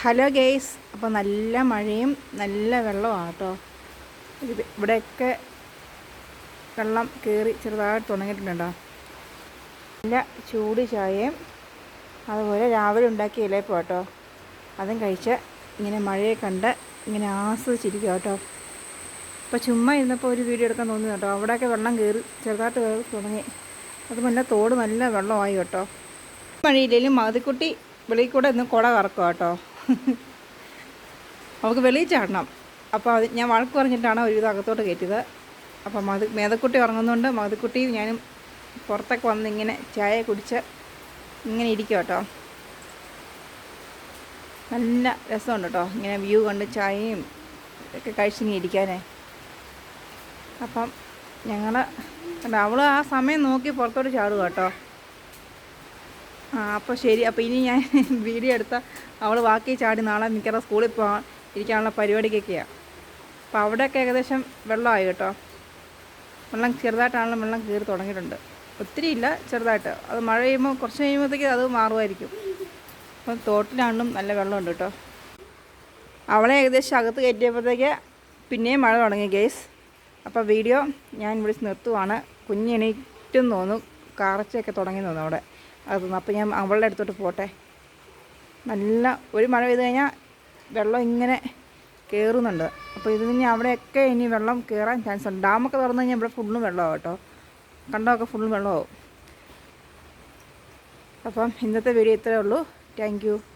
Hello guys, അപ്പോൾ നല്ല മഴയും നല്ല വെള്ളമാണ് കേട്ടോ. ഇവിടെയൊക്കെ വെള്ളം കയറി ചെറുതായിട്ട് തുടങ്ങിയിട്ടുണ്ടോ. നല്ല ചൂട് ചായയും അതുപോലെ രാവിലെ ഉണ്ടാക്കിയ ഇലയപ്പം കേട്ടോ. അതും കഴിച്ച് ഇങ്ങനെ മഴയെ കണ്ട് ഇങ്ങനെ ആസ്വദിച്ചിരിക്കുക കേട്ടോ. അപ്പോൾ ചുമ്മാ ഇരുന്നപ്പോൾ ഒരു വീഡിയോ എടുക്കാൻ തോന്നി കേട്ടോ. അവിടെയൊക്കെ വെള്ളം കയറി ചെറുതായിട്ട് കയറി തുടങ്ങി. അതുമല്ല തോട് നല്ല വെള്ളമായി കേട്ടോ. മഴയില്ലെങ്കിലും മതിക്കുട്ടി വെളിയിൽ കൂടെ ഇന്ന് കുട കറക്കുക കേട്ടോ. അവൾക്ക് വെളിയിൽ ചാടണം. അപ്പോൾ അത് ഞാൻ വഴക്ക് പറഞ്ഞിട്ടാണ് ഒരുവിധം അകത്തോട്ട് കയറ്റിയത്. അപ്പോൾ മേതക്കുട്ടി ഉറങ്ങുന്നതുകൊണ്ട് മതിക്കുട്ടിയും ഞാനും പുറത്തൊക്കെ വന്ന് ഇങ്ങനെ ചായ കുടിച്ച് ഇങ്ങനെ ഇരിക്കും കേട്ടോ. നല്ല രസമുണ്ട് കേട്ടോ, ഇങ്ങനെ വ്യൂ കണ്ട് ചായയും ഒക്കെ കഴിച്ചിങ്ങനെ ഇരിക്കാനേ. അപ്പം ഞങ്ങൾ അവൾ ആ സമയം നോക്കി പുറത്തോട്ട് ചാടുക കേട്ടോ. അപ്പോൾ ശരി. അപ്പോൾ ഇനി ഞാൻ വീഡിയോ എടുത്താൽ അവൾ ബാക്കി ചാടി നാളെ മിക്കവാറും സ്കൂളിൽ പോകാൻ ഇരിക്കാനുള്ള പരിപാടിക്കൊക്കെയാണ്. അപ്പോൾ അവിടെയൊക്കെ ഏകദേശം വെള്ളമായി കേട്ടോ. വെള്ളം ചെറുതായിട്ടാണെങ്കിലും വെള്ളം കയറി തുടങ്ങിയിട്ടുണ്ട്. ഒത്തിരി ഇല്ല, ചെറുതായിട്ട്. അത് മഴ പെയ്യുമ്പോൾ കുറച്ച് കഴിയുമ്പോഴത്തേക്ക് അത് മാറുമായിരിക്കും. അപ്പം തോട്ടിലാണെങ്കിലും നല്ല വെള്ളമുണ്ട് കേട്ടോ. അവളെ ഏകദേശം അകത്ത് കയറ്റിയപ്പോഴത്തേക്ക് പിന്നെയും മഴ തുടങ്ങി ഗേസ്. അപ്പോൾ വീഡിയോ ഞാൻ വിളിച്ച് നിർത്തുവാണ്. കുഞ്ഞെണീറ്റും തോന്നുന്നു, കാറച്ചയൊക്കെ തുടങ്ങി തോന്നുന്നു അവിടെ അതൊന്നും. അപ്പോൾ ഞാൻ അവളുടെ അടുത്തോട്ട് പോട്ടെ. നല്ല ഒരു മഴ പെയ്ത് കഴിഞ്ഞാൽ വെള്ളം ഇങ്ങനെ കയറുന്നുണ്ട്. അപ്പോൾ ഇതിന് അവിടെയൊക്കെ ഇനി വെള്ളം കയറാൻ ചാൻസ് ഉണ്ട്. ഡാമൊക്കെ തുറന്നു കഴിഞ്ഞാൽ ഇവിടെ ഫുള്ളും വെള്ളമാവും കേട്ടോ. കണ്ടമൊക്കെ ഫുള്ളും വെള്ളമാവും. അപ്പം ഇന്നത്തെ വീഡിയോ ഇത്രയേ ഉള്ളൂ. Thank you.